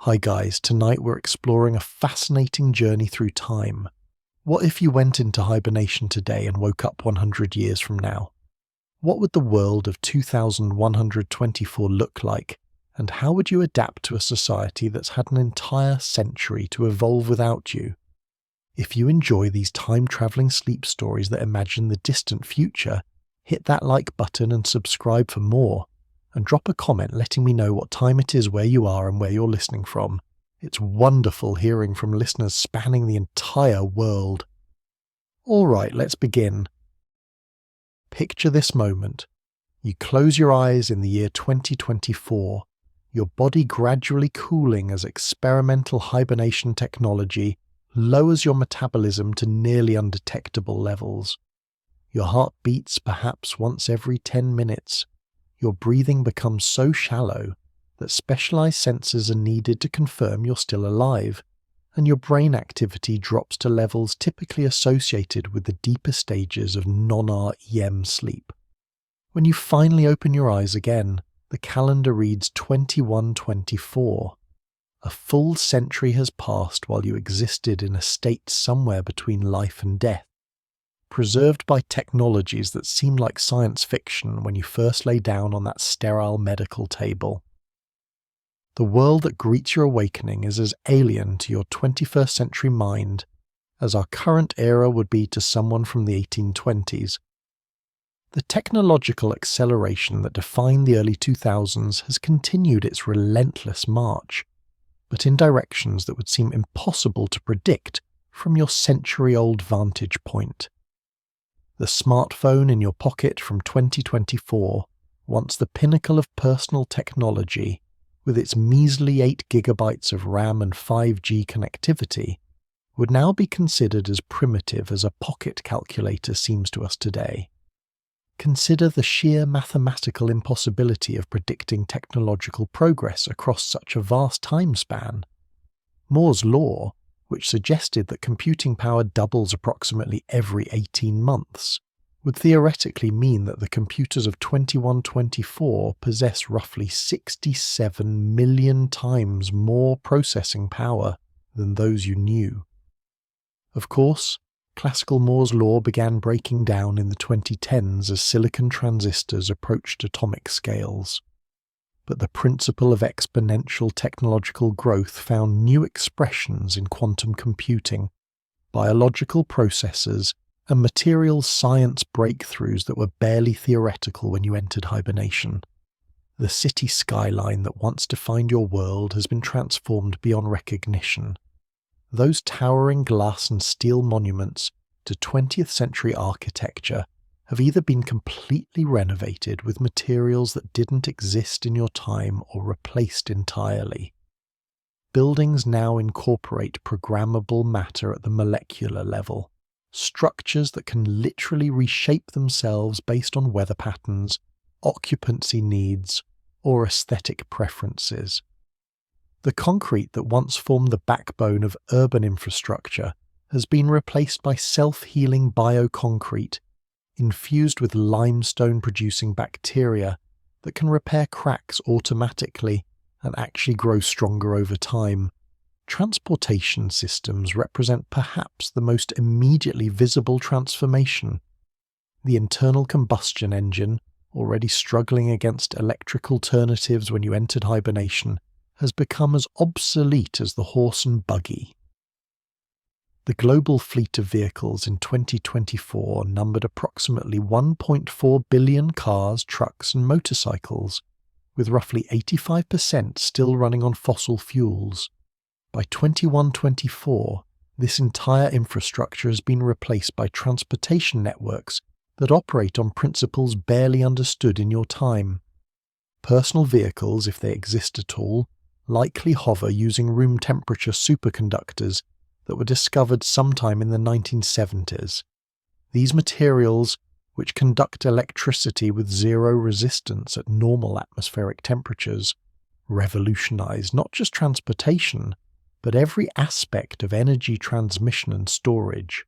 Hi guys, tonight we're exploring a fascinating journey through time. What if you went into hibernation today and woke up 100 years from now? What would the world of 2124 look like, and how would you adapt to a society that's had an entire century to evolve without you? If you enjoy these time-traveling sleep stories that imagine the distant future, hit that like button and subscribe for more. And drop a comment letting me know what time it is where you are and where you're listening from. It's wonderful hearing from listeners spanning the entire world. Alright, let's begin. Picture this moment. You close your eyes in the year 2024, your body gradually cooling as experimental hibernation technology lowers your metabolism to nearly undetectable levels. Your heart beats perhaps once every 10 minutes. Your breathing becomes so shallow that specialized sensors are needed to confirm you're still alive, and your brain activity drops to levels typically associated with the deeper stages of non-REM sleep. When you finally open your eyes again, the calendar reads 2124. A full century has passed while you existed in a state somewhere between life and death, preserved by technologies that seem like science fiction when you first lay down on that sterile medical table. The world that greets your awakening is as alien to your 21st century mind as our current era would be to someone from the 1820s. The technological acceleration that defined the early 2000s has continued its relentless march, but in directions that would seem impossible to predict from your century-old vantage point. The smartphone in your pocket from 2024, once the pinnacle of personal technology, with its measly 8 gigabytes of RAM and 5G connectivity, would now be considered as primitive as a pocket calculator seems to us today. Consider the sheer mathematical impossibility of predicting technological progress across such a vast time span. Moore's law, which suggested that computing power doubles approximately every 18 months, would theoretically mean that the computers of 2124 possess roughly 67 million times more processing power than those you knew. Of course, classical Moore's law began breaking down in the 2010s as silicon transistors approached atomic scales. But the principle of exponential technological growth found new expressions in quantum computing, biological processes, and materials science breakthroughs that were barely theoretical when you entered hibernation. The city skyline that once defined your world has been transformed beyond recognition. Those towering glass and steel monuments to 20th century architecture have either been completely renovated with materials that didn't exist in your time or replaced entirely. Buildings now incorporate programmable matter at the molecular level, structures that can literally reshape themselves based on weather patterns, occupancy needs, or aesthetic preferences. The concrete that once formed the backbone of urban infrastructure has been replaced by self-healing bioconcrete, infused with limestone-producing bacteria that can repair cracks automatically and actually grow stronger over time. Transportation systems represent perhaps the most immediately visible transformation. The internal combustion engine, already struggling against electric alternatives when you entered hibernation, has become as obsolete as the horse and buggy. The global fleet of vehicles in 2024 numbered approximately 1.4 billion cars, trucks, and motorcycles, with roughly 85% still running on fossil fuels. By 2124, this entire infrastructure has been replaced by transportation networks that operate on principles barely understood in your time. Personal vehicles, if they exist at all, likely hover using room temperature superconductors that were discovered sometime in the 1970s. These materials, which conduct electricity with zero resistance at normal atmospheric temperatures, revolutionized not just transportation, but every aspect of energy transmission and storage.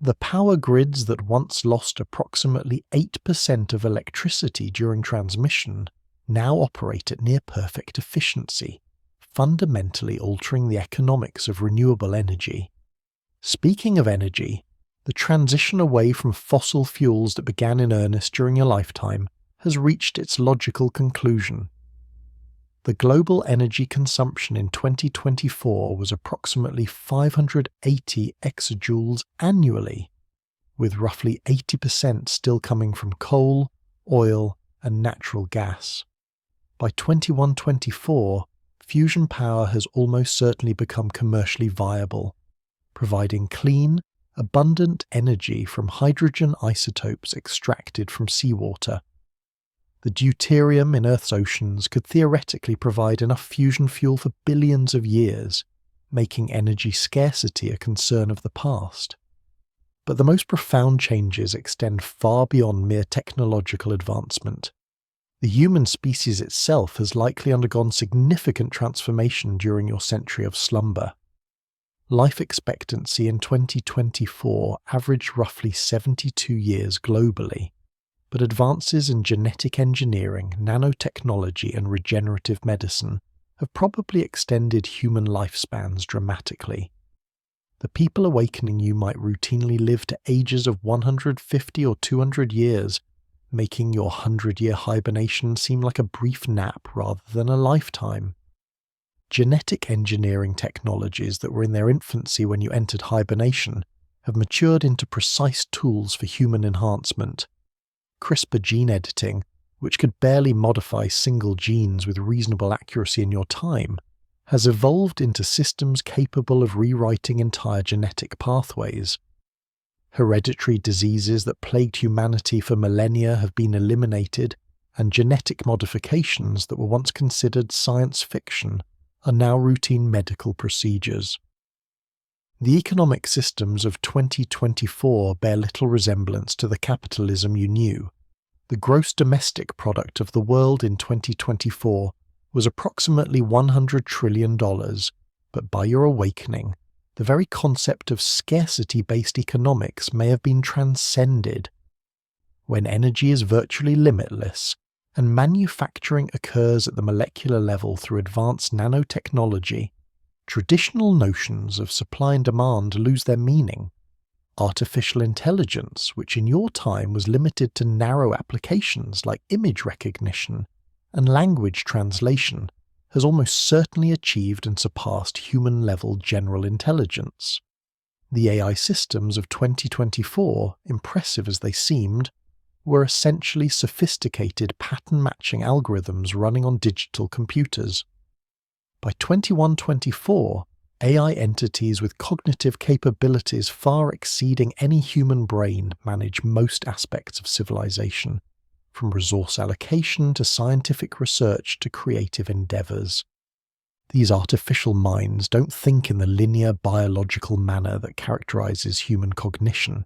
The power grids that once lost approximately 8% of electricity during transmission now operate at near perfect efficiency, fundamentally altering the economics of renewable energy. Speaking of energy, the transition away from fossil fuels that began in earnest during your lifetime has reached its logical conclusion. The global energy consumption in 2024 was approximately 580 exajoules annually, with roughly 80% still coming from coal, oil, and natural gas. By 2124, fusion power has almost certainly become commercially viable, providing clean, abundant energy from hydrogen isotopes extracted from seawater. The deuterium in Earth's oceans could theoretically provide enough fusion fuel for billions of years, making energy scarcity a concern of the past. But the most profound changes extend far beyond mere technological advancement. The human species itself has likely undergone significant transformation during your century of slumber. Life expectancy in 2024 averaged roughly 72 years globally, but advances in genetic engineering, nanotechnology, and regenerative medicine have probably extended human lifespans dramatically. The people awakening you might routinely live to ages of 150 or 200 years, making your 100-year hibernation seem like a brief nap rather than a lifetime. Genetic engineering technologies that were in their infancy when you entered hibernation have matured into precise tools for human enhancement. CRISPR gene editing, which could barely modify single genes with reasonable accuracy in your time, has evolved into systems capable of rewriting entire genetic pathways. Hereditary diseases that plagued humanity for millennia have been eliminated, and genetic modifications that were once considered science fiction are now routine medical procedures. The economic systems of 2024 bear little resemblance to the capitalism you knew. The gross domestic product of the world in 2024 was approximately $100 trillion, but by your awakening, the very concept of scarcity-based economics may have been transcended. When energy is virtually limitless, and manufacturing occurs at the molecular level through advanced nanotechnology, traditional notions of supply and demand lose their meaning. Artificial intelligence, which in your time was limited to narrow applications like image recognition and language translation, has almost certainly achieved and surpassed human-level general intelligence. The AI systems of 2024, impressive as they seemed, were essentially sophisticated pattern-matching algorithms running on digital computers. By 2124, AI entities with cognitive capabilities far exceeding any human brain manage most aspects of civilization, from resource allocation to scientific research to creative endeavors. These artificial minds don't think in the linear biological manner that characterizes human cognition.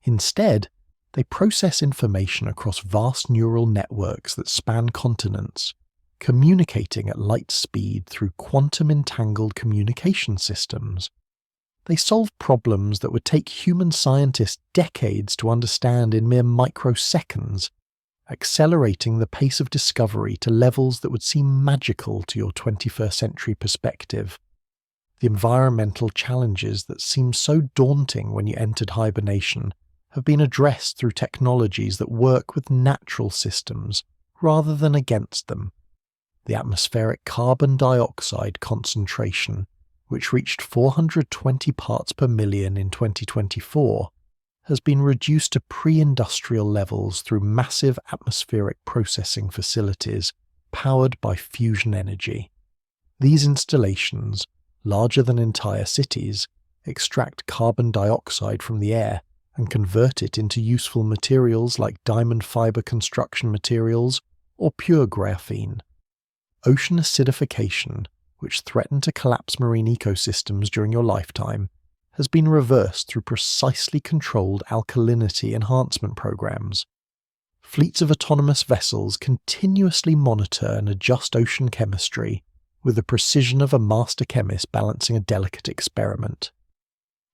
Instead, they process information across vast neural networks that span continents, communicating at light speed through quantum-entangled communication systems. They solve problems that would take human scientists decades to understand in mere microseconds, accelerating the pace of discovery to levels that would seem magical to your 21st century perspective. The environmental challenges that seemed so daunting when you entered hibernation have been addressed through technologies that work with natural systems rather than against them. The atmospheric carbon dioxide concentration, which reached 420 parts per million in 2024, has been reduced to pre-industrial levels through massive atmospheric processing facilities powered by fusion energy. These installations, larger than entire cities, extract carbon dioxide from the air and convert it into useful materials like diamond fiber construction materials or pure graphene. Ocean acidification, which threatened to collapse marine ecosystems during your lifetime, has been reversed through precisely controlled alkalinity enhancement programs. Fleets of autonomous vessels continuously monitor and adjust ocean chemistry with the precision of a master chemist balancing a delicate experiment.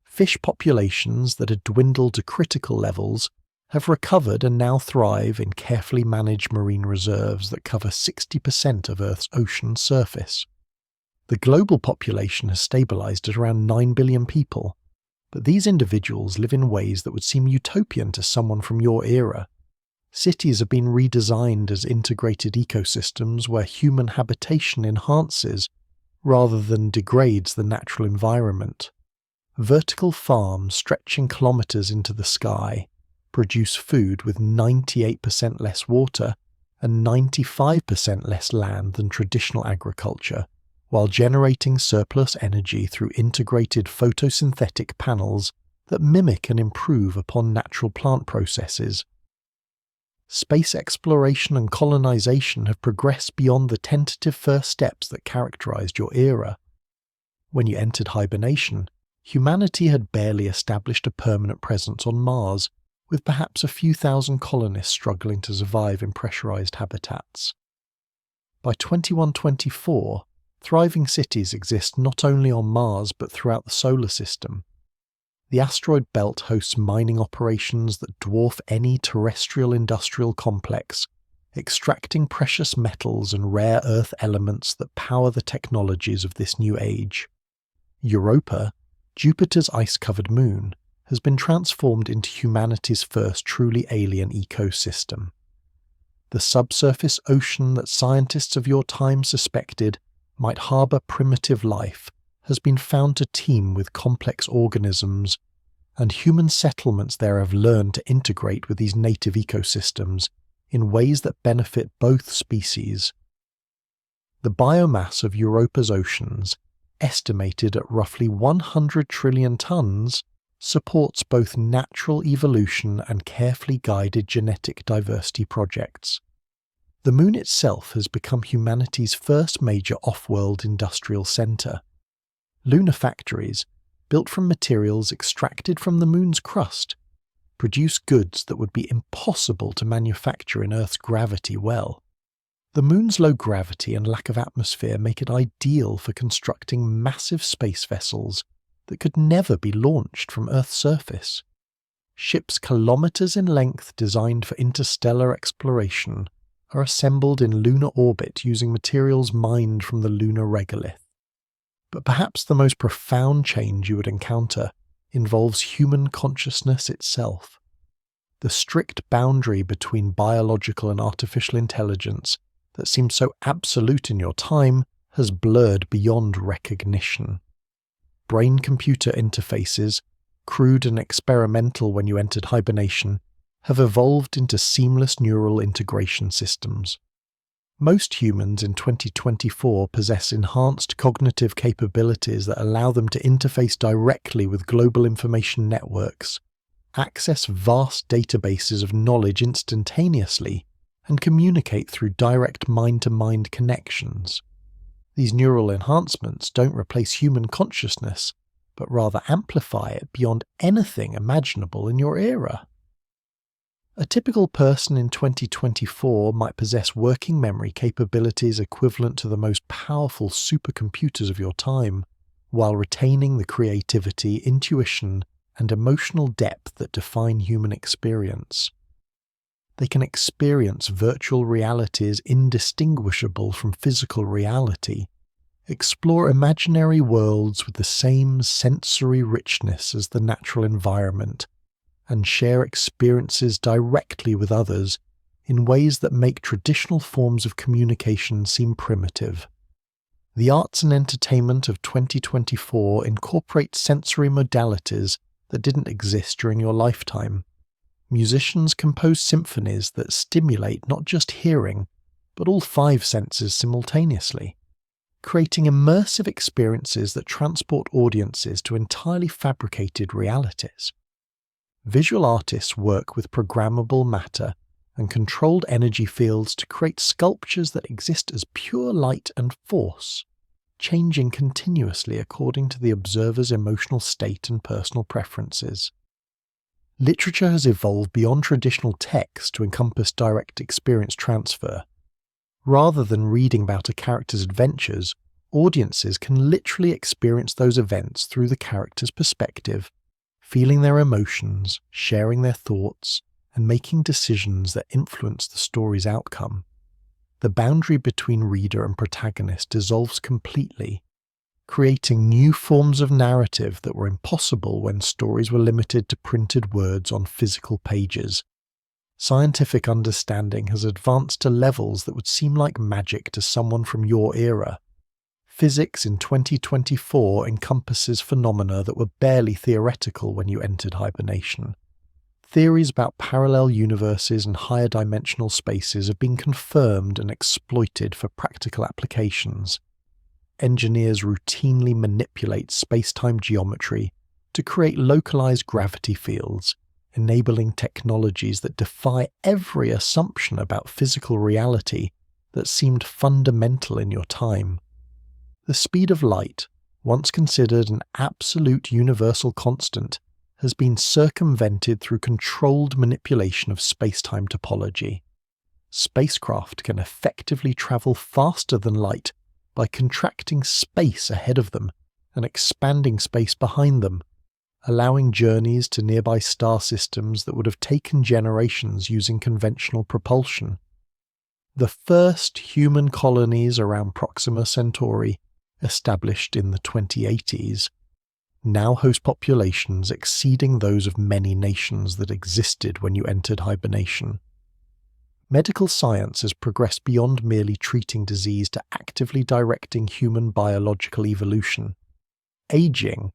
Fish populations that had dwindled to critical levels have recovered and now thrive in carefully managed marine reserves that cover 60% of Earth's ocean surface. The global population has stabilized at around 9 billion people, but these individuals live in ways that would seem utopian to someone from your era. Cities have been redesigned as integrated ecosystems where human habitation enhances rather than degrades the natural environment. Vertical farms stretching kilometers into the sky produce food with 98% less water and 95% less land than traditional agriculture, while generating surplus energy through integrated photosynthetic panels that mimic and improve upon natural plant processes. Space exploration and colonization have progressed beyond the tentative first steps that characterized your era. When you entered hibernation, humanity had barely established a permanent presence on Mars, with perhaps a few thousand colonists struggling to survive in pressurized habitats. By 2124, thriving cities exist not only on Mars but throughout the solar system. The asteroid belt hosts mining operations that dwarf any terrestrial industrial complex, extracting precious metals and rare earth elements that power the technologies of this new age. Europa, Jupiter's ice-covered moon, has been transformed into humanity's first truly alien ecosystem. The subsurface ocean that scientists of your time suspected might harbour primitive life has been found to teem with complex organisms, and human settlements there have learned to integrate with these native ecosystems in ways that benefit both species. The biomass of Europa's oceans, estimated at roughly 100 trillion tons, supports both natural evolution and carefully guided genetic diversity projects. The moon itself has become humanity's first major off-world industrial centre. Lunar factories, built from materials extracted from the moon's crust, produce goods that would be impossible to manufacture in Earth's gravity well. The moon's low gravity and lack of atmosphere make it ideal for constructing massive space vessels that could never be launched from Earth's surface. Ships kilometers in length designed for interstellar exploration are assembled in lunar orbit using materials mined from the lunar regolith. But perhaps the most profound change you would encounter involves human consciousness itself. The strict boundary between biological and artificial intelligence that seemed so absolute in your time has blurred beyond recognition. Brain-computer interfaces, crude and experimental when you entered hibernation, have evolved into seamless neural integration systems. Most humans in 2024 possess enhanced cognitive capabilities that allow them to interface directly with global information networks, access vast databases of knowledge instantaneously, and communicate through direct mind-to-mind connections. These neural enhancements don't replace human consciousness, but rather amplify it beyond anything imaginable in your era. A typical person in 2024 might possess working memory capabilities equivalent to the most powerful supercomputers of your time, while retaining the creativity, intuition, and emotional depth that define human experience. They can experience virtual realities indistinguishable from physical reality, explore imaginary worlds with the same sensory richness as the natural environment, and share experiences directly with others in ways that make traditional forms of communication seem primitive. The arts and entertainment of 2024 incorporate sensory modalities that didn't exist during your lifetime. Musicians compose symphonies that stimulate not just hearing, but all 5 senses simultaneously, creating immersive experiences that transport audiences to entirely fabricated realities. Visual artists work with programmable matter and controlled energy fields to create sculptures that exist as pure light and force, changing continuously according to the observer's emotional state and personal preferences. Literature has evolved beyond traditional text to encompass direct experience transfer. Rather than reading about a character's adventures, audiences can literally experience those events through the character's perspective, feeling their emotions, sharing their thoughts, and making decisions that influence the story's outcome. The boundary between reader and protagonist dissolves completely, creating new forms of narrative that were impossible when stories were limited to printed words on physical pages. Scientific understanding has advanced to levels that would seem like magic to someone from your era. Physics in 2024 encompasses phenomena that were barely theoretical when you entered hibernation. Theories about parallel universes and higher dimensional spaces have been confirmed and exploited for practical applications. Engineers routinely manipulate space-time geometry to create localized gravity fields, enabling technologies that defy every assumption about physical reality that seemed fundamental in your time. The speed of light, once considered an absolute universal constant, has been circumvented through controlled manipulation of space-time topology. Spacecraft can effectively travel faster than light by contracting space ahead of them and expanding space behind them, allowing journeys to nearby star systems that would have taken generations using conventional propulsion. The first human colonies around Proxima Centauri, established in the 2080s, now host populations exceeding those of many nations that existed when you entered hibernation. Medical science has progressed beyond merely treating disease to actively directing human biological evolution. Aging,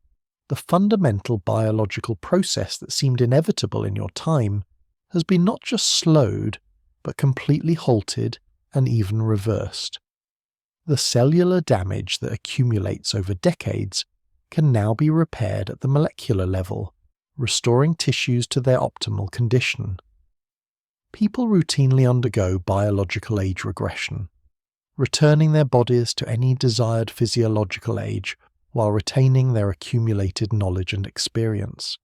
the fundamental biological process that seemed inevitable in your time, has been not just slowed, but completely halted and even reversed. The cellular damage that accumulates over decades can now be repaired at the molecular level, restoring tissues to their optimal condition. People routinely undergo biological age regression, returning their bodies to any desired physiological age while retaining their accumulated knowledge and experience.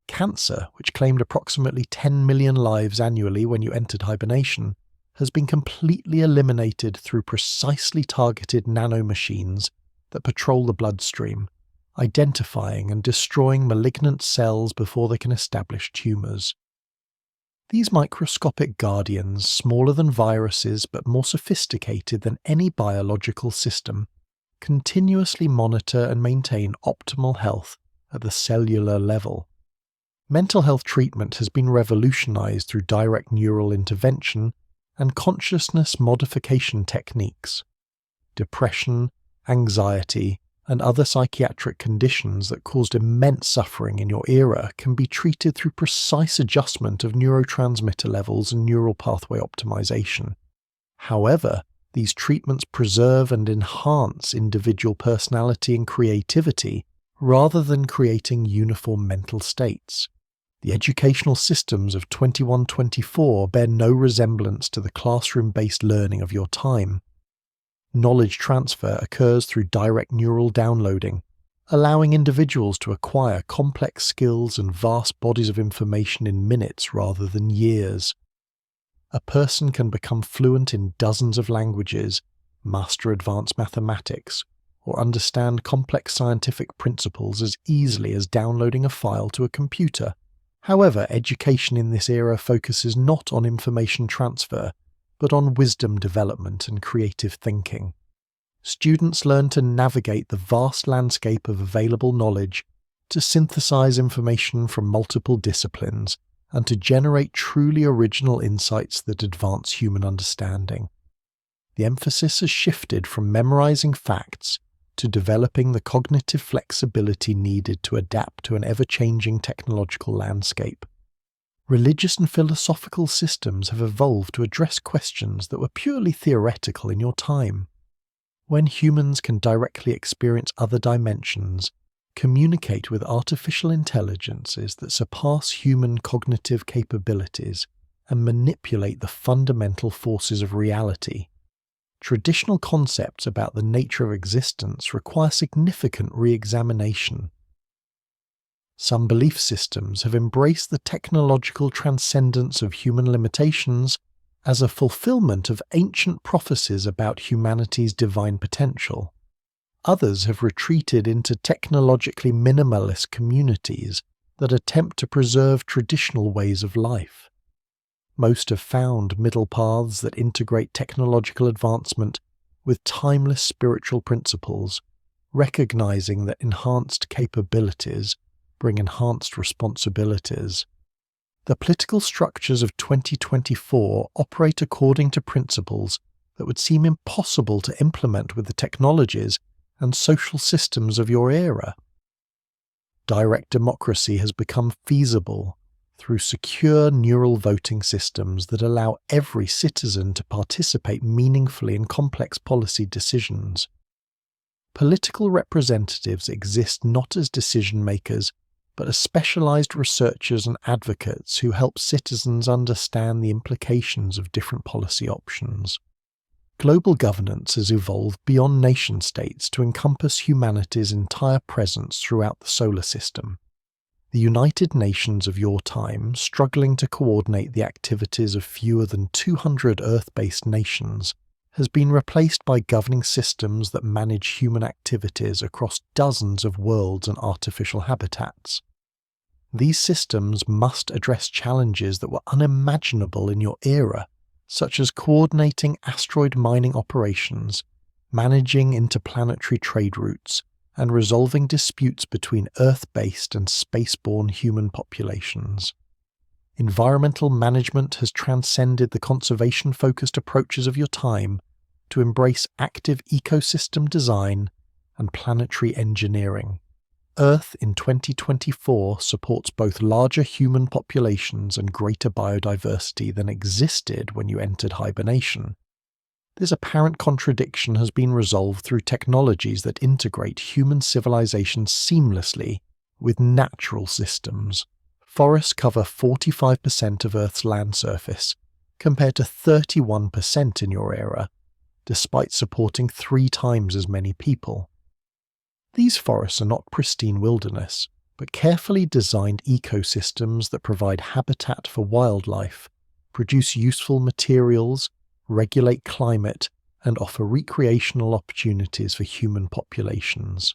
Cancer, which claimed approximately 10 million lives annually when you entered hibernation, has been completely eliminated through precisely targeted nanomachines that patrol the bloodstream, identifying and destroying malignant cells before they can establish tumours. These microscopic guardians, smaller than viruses but more sophisticated than any biological system, continuously monitor and maintain optimal health at the cellular level. Mental health treatment has been revolutionized through direct neural intervention and consciousness modification techniques. Depression, anxiety, and other psychiatric conditions that caused immense suffering in your era can be treated through precise adjustment of neurotransmitter levels and neural pathway optimization. However, these treatments preserve and enhance individual personality and creativity rather than creating uniform mental states. The educational systems of 2124 bear no resemblance to the classroom-based learning of your time. Knowledge transfer occurs through direct neural downloading, allowing individuals to acquire complex skills and vast bodies of information in minutes rather than years. A person can become fluent in dozens of languages, master advanced mathematics, or understand complex scientific principles as easily as downloading a file to a computer. However, education in this era focuses not on information transfer, but on wisdom development and creative thinking. Students learn to navigate the vast landscape of available knowledge, to synthesize information from multiple disciplines, and to generate truly original insights that advance human understanding. The emphasis has shifted from memorizing facts to developing the cognitive flexibility needed to adapt to an ever-changing technological landscape. Religious and philosophical systems have evolved to address questions that were purely theoretical in your time. When humans can directly experience other dimensions, communicate with artificial intelligences that surpass human cognitive capabilities, and manipulate the fundamental forces of reality, traditional concepts about the nature of existence require significant re-examination. Some belief systems have embraced the technological transcendence of human limitations as a fulfillment of ancient prophecies about humanity's divine potential. Others have retreated into technologically minimalist communities that attempt to preserve traditional ways of life. Most have found middle paths that integrate technological advancement with timeless spiritual principles, recognizing that enhanced capabilities bring enhanced responsibilities. The political structures of 2024 operate according to principles that would seem impossible to implement with the technologies and social systems of your era. Direct democracy has become feasible through secure neural voting systems that allow every citizen to participate meaningfully in complex policy decisions. Political representatives exist not as decision makers, but as specialized researchers and advocates who help citizens understand the implications of different policy options. Global governance has evolved beyond nation-states to encompass humanity's entire presence throughout the solar system. The United Nations of your time, struggling to coordinate the activities of fewer than 200 Earth-based nations, has been replaced by governing systems that manage human activities across dozens of worlds and artificial habitats. These systems must address challenges that were unimaginable in your era, such as coordinating asteroid mining operations, managing interplanetary trade routes, and resolving disputes between Earth-based and spaceborne human populations. Environmental management has transcended the conservation-focused approaches of your time to embrace active ecosystem design and planetary engineering. Earth in 2024 supports both larger human populations and greater biodiversity than existed when you entered hibernation. This apparent contradiction has been resolved through technologies that integrate human civilization seamlessly with natural systems. Forests cover 45% of Earth's land surface, compared to 31% in your era, despite supporting 3 times as many people. These forests are not pristine wilderness, but carefully designed ecosystems that provide habitat for wildlife, produce useful materials, regulate climate, and offer recreational opportunities for human populations.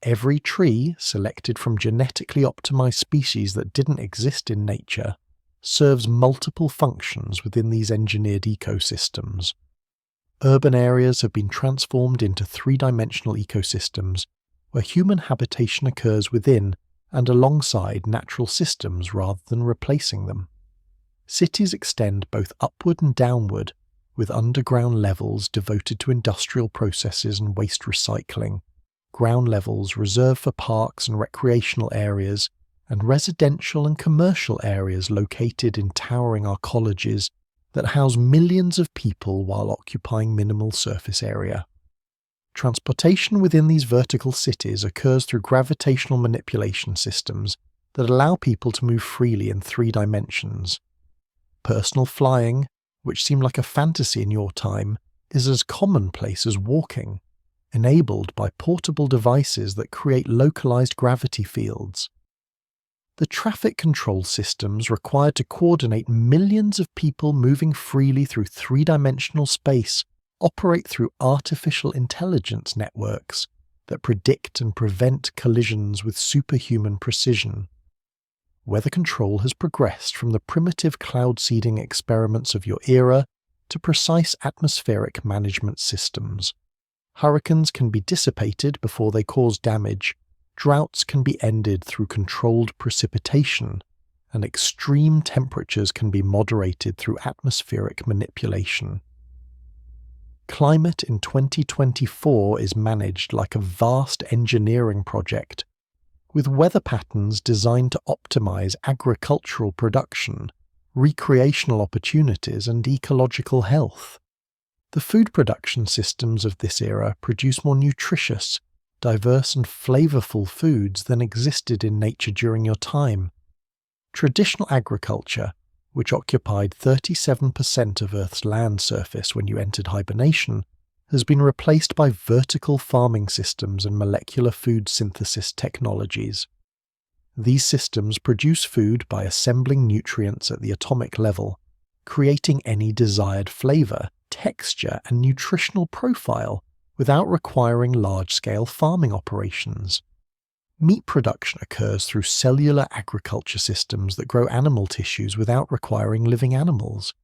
Every tree, selected from genetically optimized species that didn't exist in nature, serves multiple functions within these engineered ecosystems. Urban areas have been transformed into 3-dimensional ecosystems where human habitation occurs within and alongside natural systems rather than replacing them. Cities extend both upward and downward, with underground levels devoted to industrial processes and waste recycling, ground levels reserved for parks and recreational areas, and residential and commercial areas located in towering arcologies that house millions of people while occupying minimal surface area. Transportation within these vertical cities occurs through gravitational manipulation systems that allow people to move freely in 3 dimensions. Personal flying, which seemed like a fantasy in your time, is as commonplace as walking, enabled by portable devices that create localized gravity fields. The traffic control systems required to coordinate millions of people moving freely through 3-dimensional space operate through artificial intelligence networks that predict and prevent collisions with superhuman precision. Weather control has progressed from the primitive cloud seeding experiments of your era to precise atmospheric management systems. Hurricanes can be dissipated before they cause damage, droughts can be ended through controlled precipitation, and extreme temperatures can be moderated through atmospheric manipulation. Climate in 2024 is managed like a vast engineering project, with weather patterns designed to optimize agricultural production, recreational opportunities, and ecological health. The food production systems of this era produce more nutritious, diverse, and flavorful foods than existed in nature during your time. Traditional agriculture, which occupied 37% of Earth's land surface when you entered hibernation, has been replaced by vertical farming systems and molecular food synthesis technologies. These systems produce food by assembling nutrients at the atomic level, creating any desired flavor, texture, and nutritional profile without requiring large-scale farming operations. Meat production occurs through cellular agriculture systems that grow animal tissues without requiring living animals.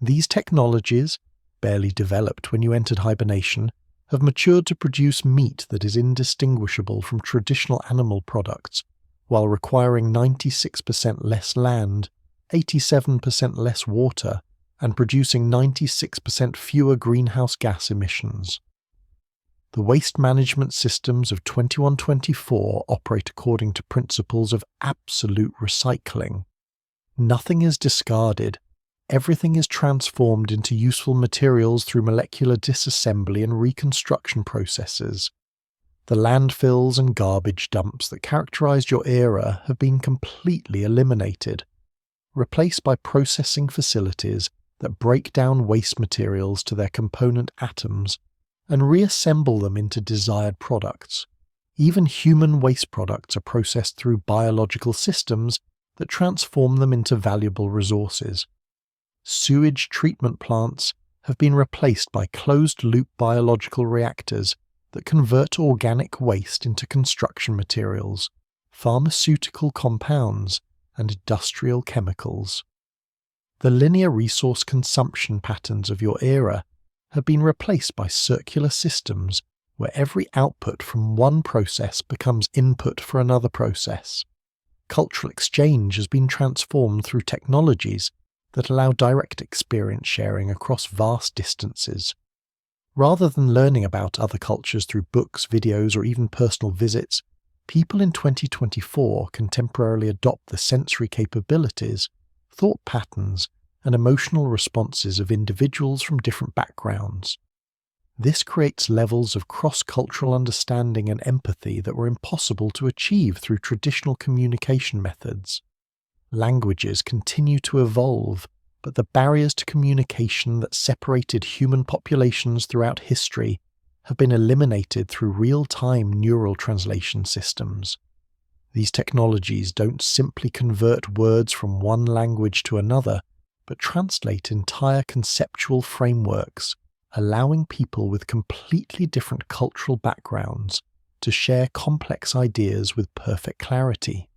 These technologies, barely developed when you entered hibernation, have matured to produce meat that is indistinguishable from traditional animal products, while requiring 96% less land, 87% less water, and producing 96% fewer greenhouse gas emissions. The waste management systems of 2124 operate according to principles of absolute recycling. Nothing is discarded. Everything is transformed into useful materials through molecular disassembly and reconstruction processes. The landfills and garbage dumps that characterized your era have been completely eliminated, replaced by processing facilities that break down waste materials to their component atoms and reassemble them into desired products. Even human waste products are processed through biological systems that transform them into valuable resources. Sewage treatment plants have been replaced by closed-loop biological reactors that convert organic waste into construction materials, pharmaceutical compounds, and industrial chemicals. The linear resource consumption patterns of your era have been replaced by circular systems where every output from one process becomes input for another process. Cultural exchange has been transformed through technologies that allow direct experience sharing across vast distances. Rather than learning about other cultures through books, videos, or even personal visits, people in 2024 can temporarily adopt the sensory capabilities, thought patterns, and emotional responses of individuals from different backgrounds. This creates levels of cross-cultural understanding and empathy that were impossible to achieve through traditional communication methods. Languages continue to evolve, but the barriers to communication that separated human populations throughout history have been eliminated through real-time neural translation systems. These technologies don't simply convert words from one language to another, but translate entire conceptual frameworks, allowing people with completely different cultural backgrounds to share complex ideas with perfect clarity.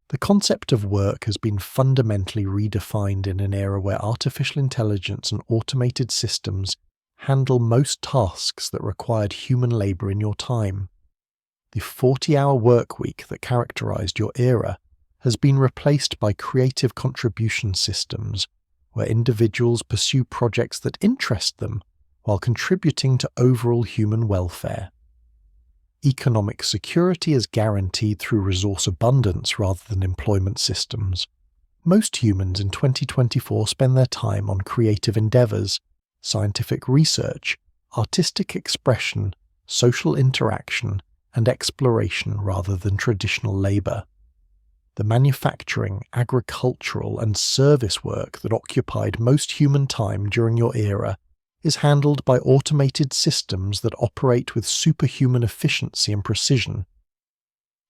The concept of work has been fundamentally redefined in an era where artificial intelligence and automated systems handle most tasks that required human labor in your time. The 40-hour workweek that characterized your era has been replaced by creative contribution systems, where individuals pursue projects that interest them while contributing to overall human welfare. Economic security is guaranteed through resource abundance rather than employment systems. Most humans in 2024 spend their time on creative endeavors, scientific research, artistic expression, social interaction, and exploration rather than traditional labor. The manufacturing, agricultural, and service work that occupied most human time during your era is handled by automated systems that operate with superhuman efficiency and precision.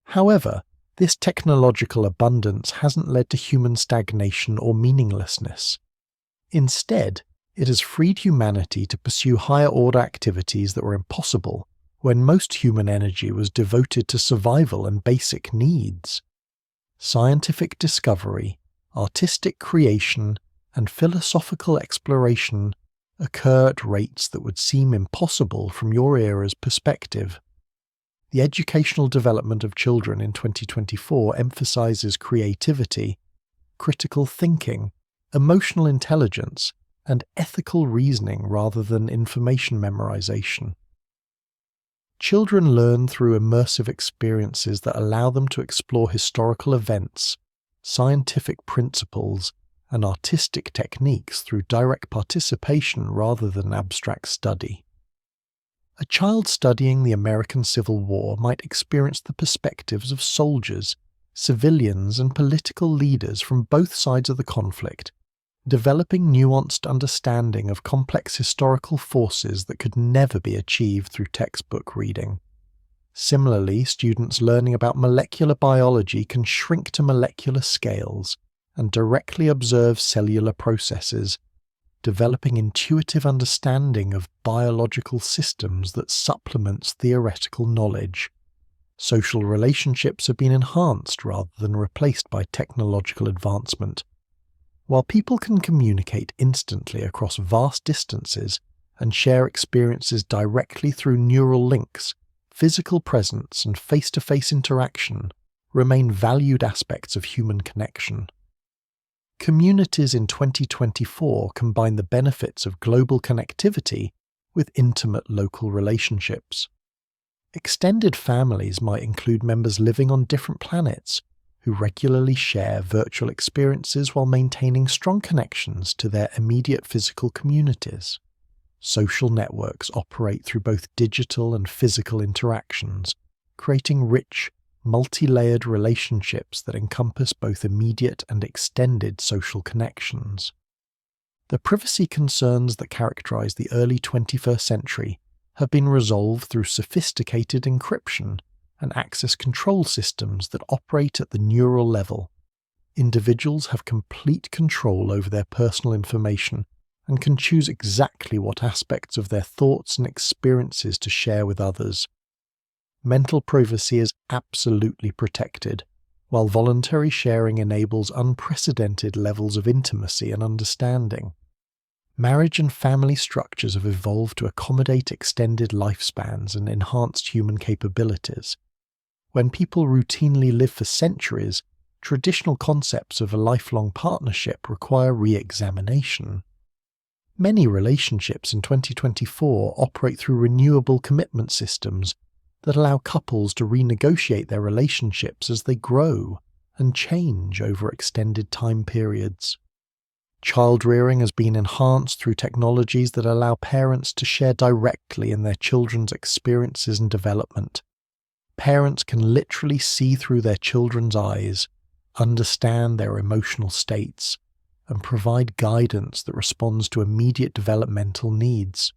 However, this technological abundance hasn't led to human stagnation or meaninglessness. Instead, it has freed humanity to pursue higher-order activities that were impossible when most human energy was devoted to survival and basic needs. Scientific discovery, artistic creation, and philosophical exploration occur at rates that would seem impossible from your era's perspective. The educational development of children in 2024 emphasizes creativity, critical thinking, emotional intelligence, and ethical reasoning rather than information memorization. Children learn through immersive experiences that allow them to explore historical events, scientific principles, and artistic techniques through direct participation rather than abstract study. A child studying the American Civil War might experience the perspectives of soldiers, civilians, and political leaders from both sides of the conflict, developing nuanced understanding of complex historical forces that could never be achieved through textbook reading. Similarly, students learning about molecular biology can shrink to molecular scales and directly observe cellular processes, developing intuitive understanding of biological systems that supplements theoretical knowledge. Social relationships have been enhanced rather than replaced by technological advancement. While people can communicate instantly across vast distances and share experiences directly through neural links, physical presence and face-to-face interaction remain valued aspects of human connection. Communities in 2024 combine the benefits of global connectivity with intimate local relationships. Extended families might include members living on different planets who regularly share virtual experiences while maintaining strong connections to their immediate physical communities. Social networks operate through both digital and physical interactions, creating rich, multi-layered relationships that encompass both immediate and extended social connections. The privacy concerns that characterize the early 21st century have been resolved through sophisticated encryption and access control systems that operate at the neural level. Individuals have complete control over their personal information and can choose exactly what aspects of their thoughts and experiences to share with others. Mental privacy is absolutely protected, while voluntary sharing enables unprecedented levels of intimacy and understanding. Marriage and family structures have evolved to accommodate extended lifespans and enhanced human capabilities. When people routinely live for centuries, traditional concepts of a lifelong partnership require re-examination. Many relationships in 2024 operate through renewable commitment systems that allow couples to renegotiate their relationships as they grow and change over extended time periods. Child-rearing has been enhanced through technologies that allow parents to share directly in their children's experiences and development. Parents can literally see through their children's eyes, understand their emotional states, and provide guidance that responds to immediate developmental needs.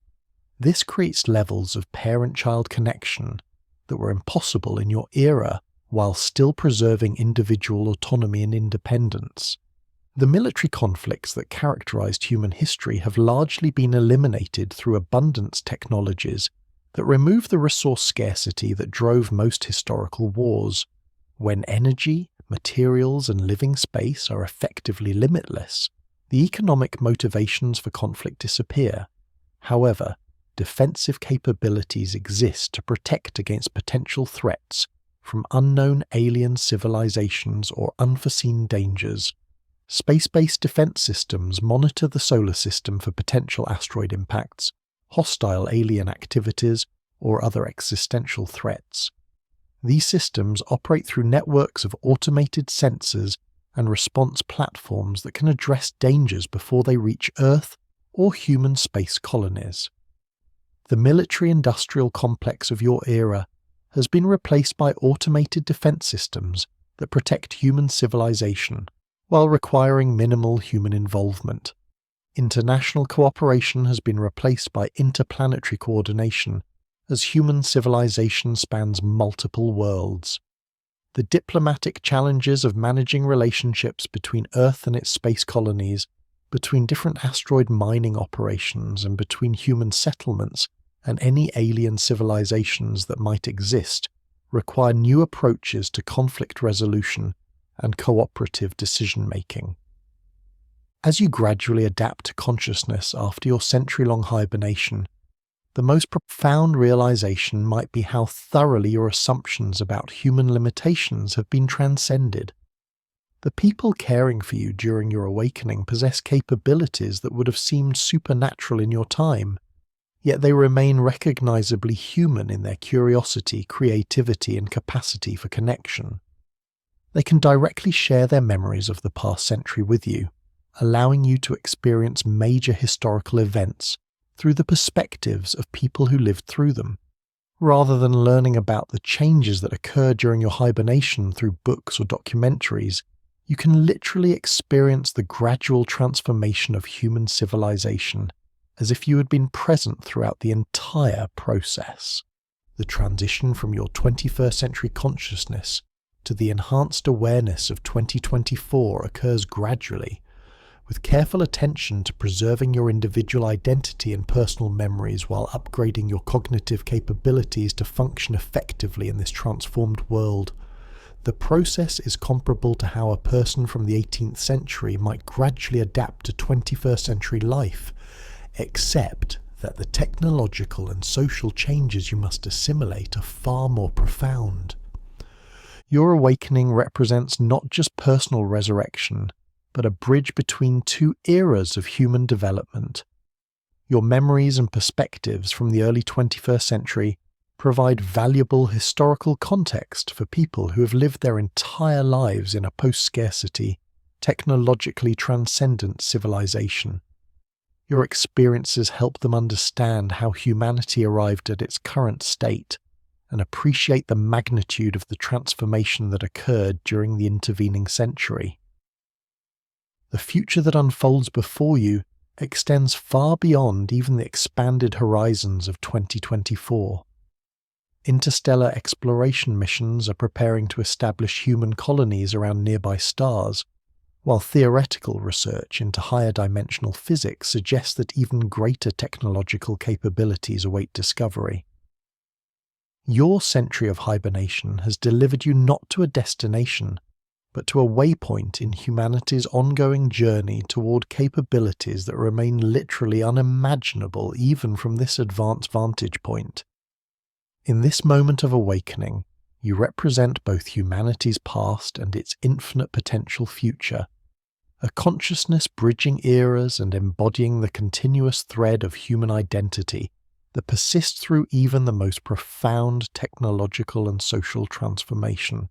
This creates levels of parent-child connection that were impossible in your era while still preserving individual autonomy and independence. The military conflicts that characterized human history have largely been eliminated through abundance technologies that remove the resource scarcity that drove most historical wars. When energy, materials, and living space are effectively limitless, the economic motivations for conflict disappear. However, defensive capabilities exist to protect against potential threats from unknown alien civilizations or unforeseen dangers. Space-based defense systems monitor the solar system for potential asteroid impacts, hostile alien activities, or other existential threats. These systems operate through networks of automated sensors and response platforms that can address dangers before they reach Earth or human space colonies. The military-industrial complex of your era has been replaced by automated defense systems that protect human civilization while requiring minimal human involvement. International cooperation has been replaced by interplanetary coordination as human civilization spans multiple worlds. The diplomatic challenges of managing relationships between Earth and its space colonies, between different asteroid mining operations, and between human settlements and any alien civilizations that might exist require new approaches to conflict resolution and cooperative decision-making. As you gradually adapt to consciousness after your century-long hibernation, the most profound realization might be how thoroughly your assumptions about human limitations have been transcended. The people caring for you during your awakening possess capabilities that would have seemed supernatural in your time, yet they remain recognizably human in their curiosity, creativity, and capacity for connection. They can directly share their memories of the past century with you, allowing you to experience major historical events through the perspectives of people who lived through them, rather than learning about the changes that occurred during your hibernation through books or documentaries. You can literally experience the gradual transformation of human civilization as if you had been present throughout the entire process. The transition from your 21st century consciousness to the enhanced awareness of 2024 occurs gradually, with careful attention to preserving your individual identity and personal memories while upgrading your cognitive capabilities to function effectively in this transformed world. The process is comparable to how a person from the 18th century might gradually adapt to 21st century life, except that the technological and social changes you must assimilate are far more profound. Your awakening represents not just personal resurrection, but a bridge between two eras of human development. Your memories and perspectives from the early 21st century provide valuable historical context for people who have lived their entire lives in a post-scarcity, technologically transcendent civilization. Your experiences help them understand how humanity arrived at its current state and appreciate the magnitude of the transformation that occurred during the intervening century. The future that unfolds before you extends far beyond even the expanded horizons of 2024. Interstellar exploration missions are preparing to establish human colonies around nearby stars, while theoretical research into higher dimensional physics suggests that even greater technological capabilities await discovery. Your century of hibernation has delivered you not to a destination, but to a waypoint in humanity's ongoing journey toward capabilities that remain literally unimaginable even from this advanced vantage point. In this moment of awakening, you represent both humanity's past and its infinite potential future, a consciousness bridging eras and embodying the continuous thread of human identity that persists through even the most profound technological and social transformation.